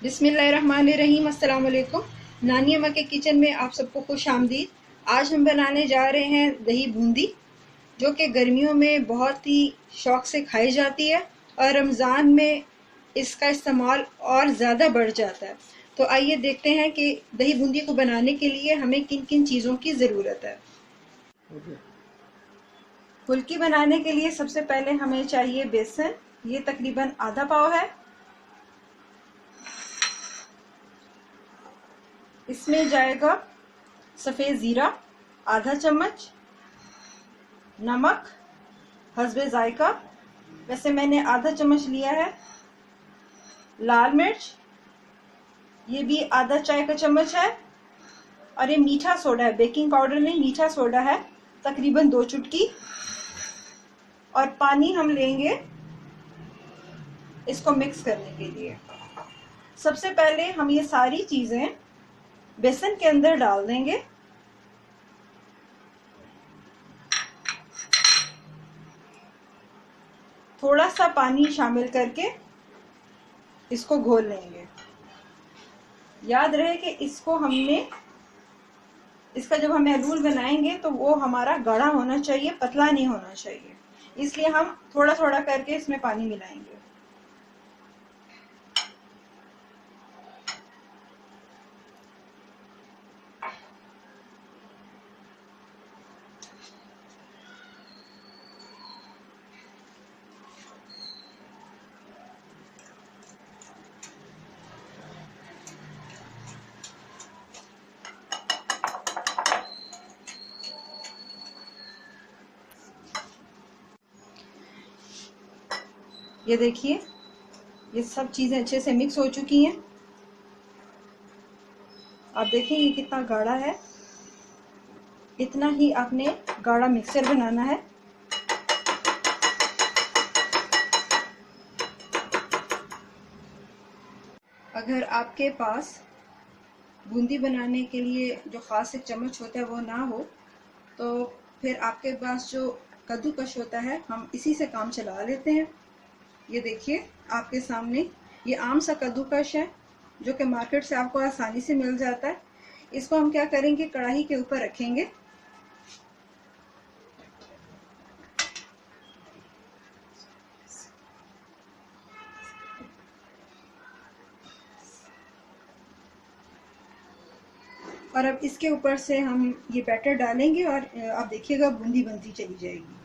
बिस्मिल्लाहिर्रहमानिर्रहीम। अस्सलाम वालेकुम। नानी अम्मा के किचन में आप सबको खुश आमदीद। आज हम बनाने जा रहे हैं दही बूंदी, जो कि गर्मियों में बहुत ही शौक से खाई जाती है और रमज़ान में इसका इस्तेमाल और ज़्यादा बढ़ जाता है। तो आइए देखते हैं कि दही बूंदी को बनाने के लिए हमें किन किन चीज़ों की ज़रूरत है। फुल्की बनाने के लिए सबसे पहले हमें चाहिए बेसन। ये तकरीबन आधा पाव है। इसमें जाएगा सफ़ेद ज़ीरा आधा चम्मच, नमक हस्बे ज़ायका, वैसे मैंने आधा चम्मच लिया है, लाल मिर्च ये भी आधा चाय का चम्मच है, और ये मीठा सोडा है, बेकिंग पाउडर नहीं मीठा सोडा है, तकरीबन 2 चुटकी। और पानी हम लेंगे इसको मिक्स करने के लिए। सबसे पहले हम ये सारी चीज़ें बेसन के अंदर डाल देंगे। थोड़ा सा पानी शामिल करके इसको घोल लेंगे। याद रहे कि इसका जब हम महलूल बनाएंगे तो वो हमारा गाढ़ा होना चाहिए, पतला नहीं होना चाहिए। इसलिए हम थोड़ा थोड़ा करके इसमें पानी मिलाएंगे। ये देखिए, ये सब चीज़ें अच्छे से मिक्स हो चुकी हैं। आप देखें ये कितना गाढ़ा है। इतना ही आपने गाढ़ा मिक्सचर बनाना है। अगर आपके पास बूंदी बनाने के लिए जो ख़ास एक चम्मच होता है वो ना हो, तो फिर आपके पास जो कद्दूकश होता है हम इसी से काम चला लेते हैं। ये देखिए आपके सामने ये आम सा कद्दूकश है, जो कि मार्केट से आपको आसानी से मिल जाता है। इसको हम क्या करेंगे, कढ़ाई के ऊपर रखेंगे। और अब इसके ऊपर से हम ये बैटर डालेंगे और आप देखिएगा बूंदी बनती चली जाएगी।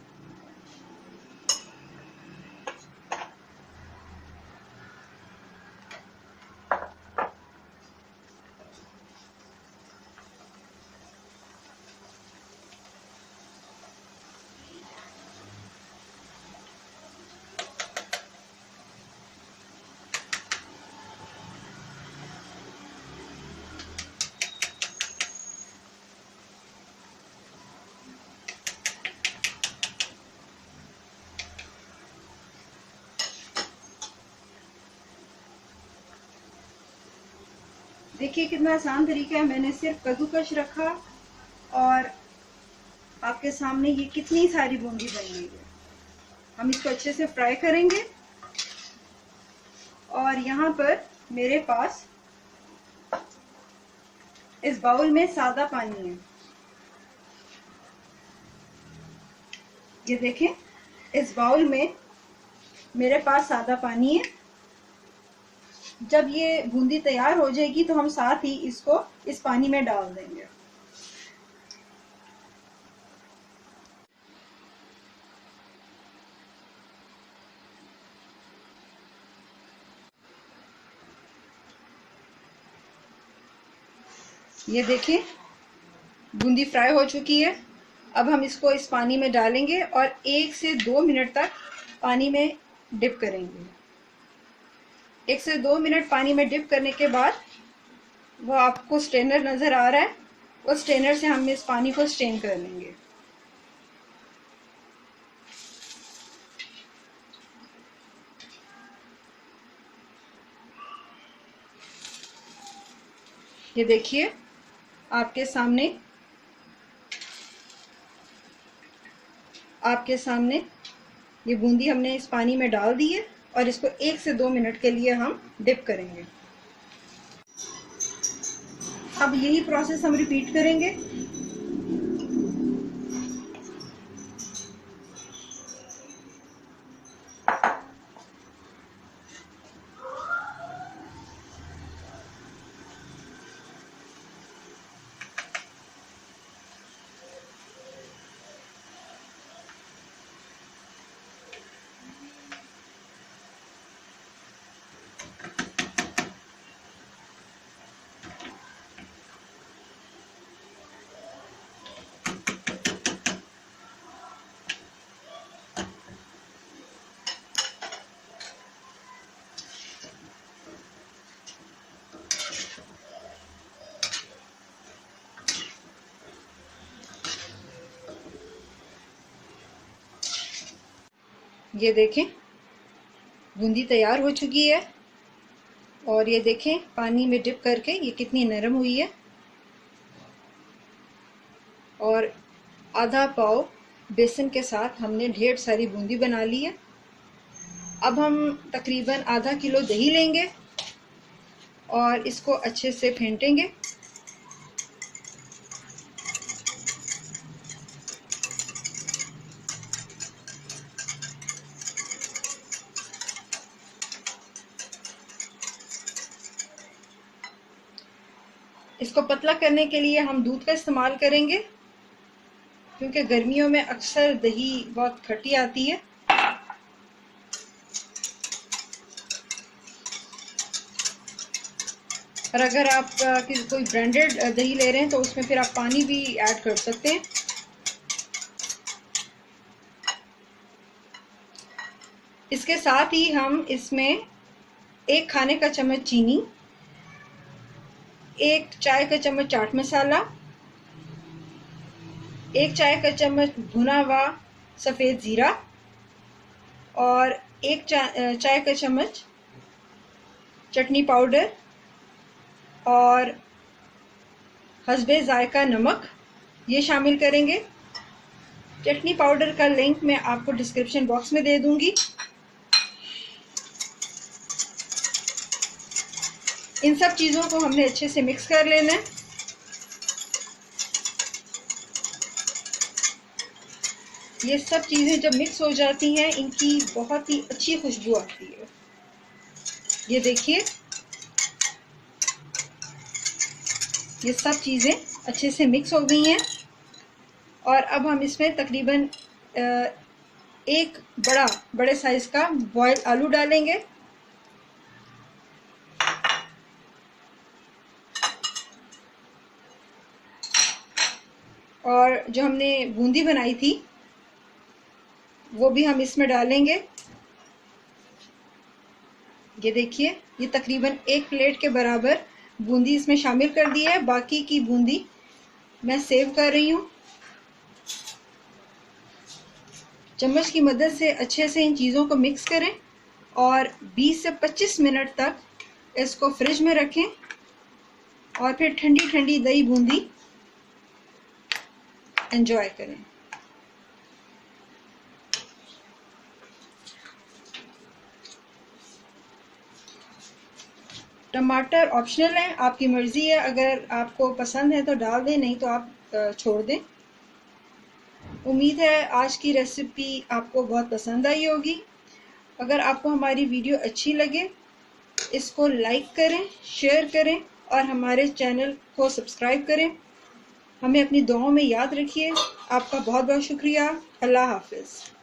देखिए कितना आसान तरीका है। मैंने सिर्फ कद्दूकश रखा और आपके सामने ये कितनी सारी बूंदी बन गई है। हम इसको अच्छे से फ्राई करेंगे। और यहाँ पर मेरे पास इस बाउल में सादा पानी है। ये देखें, इस बाउल में मेरे पास सादा पानी है। जब ये बूंदी तैयार हो जाएगी तो हम साथ ही इसको इस पानी में डाल देंगे। ये देखिए बूंदी फ्राई हो चुकी है। अब हम इसको इस पानी में डालेंगे और 1 से 2 मिनट तक पानी में डिप करेंगे। 1 से 2 मिनट पानी में डिप करने के बाद वो आपको स्ट्रेनर नज़र आ रहा है, उस स्ट्रेनर से हम इस पानी को स्ट्रेन कर लेंगे। ये देखिए आपके सामने ये बूंदी हमने इस पानी में डाल दी है और इसको 1 से 2 मिनट के लिए हम डिप करेंगे। अब यही प्रोसेस हम रिपीट करेंगे। ये देखें बूंदी तैयार हो चुकी है और ये देखें पानी में डिप करके ये कितनी नरम हुई है। और आधा पाव बेसन के साथ हमने ढेर सारी बूंदी बना ली है। अब हम तकरीबन आधा किलो दही लेंगे और इसको अच्छे से फेंटेंगे। इसको पतला करने के लिए हम दूध का इस्तेमाल करेंगे, क्योंकि गर्मियों में अक्सर दही बहुत खट्टी आती है। और अगर आप कोई ब्रांडेड दही ले रहे हैं तो उसमें फिर आप पानी भी ऐड कर सकते हैं। इसके साथ ही हम इसमें 1 खाने का चम्मच चीनी, 1 चाय का चम्मच चाट मसाला, 1 चाय का चम्मच भुना हुआ सफ़ेद ज़ीरा और 1 चाय का चम्मच चटनी पाउडर और हस्बे ज़ायका नमक ये शामिल करेंगे। चटनी पाउडर का लिंक मैं आपको डिस्क्रिप्शन बॉक्स में दे दूंगी। इन सब चीज़ों को हमने अच्छे से मिक्स कर लेना है। ये सब चीज़ें जब मिक्स हो जाती हैं इनकी बहुत ही अच्छी खुशबू आती है। ये देखिए ये सब चीज़ें अच्छे से मिक्स हो गई हैं और अब हम इसमें तकरीबन 1 बड़े साइज़ का बॉयल आलू डालेंगे। और जो हमने बूंदी बनाई थी वो भी हम इसमें डालेंगे। ये देखिए ये तकरीबन 1 प्लेट के बराबर बूंदी इसमें शामिल कर दी है। बाकी की बूंदी मैं सेव कर रही हूँ। चम्मच की मदद से अच्छे से इन चीज़ों को मिक्स करें और 20 से 25 मिनट तक इसको फ्रिज में रखें और फिर ठंडी ठंडी दही बूंदी एंजॉय करें। टमाटर ऑप्शनल है, आपकी मर्ज़ी है। अगर आपको पसंद है तो डाल दें, नहीं तो आप छोड़ दें। उम्मीद है आज की रेसिपी आपको बहुत पसंद आई होगी। अगर आपको हमारी वीडियो अच्छी लगे इसको लाइक करें, शेयर करें और हमारे चैनल को सब्सक्राइब करें। हमें अपनी दुआओं में याद रखिए। आपका बहुत बहुत शुक्रिया। अल्लाह हाफिज़।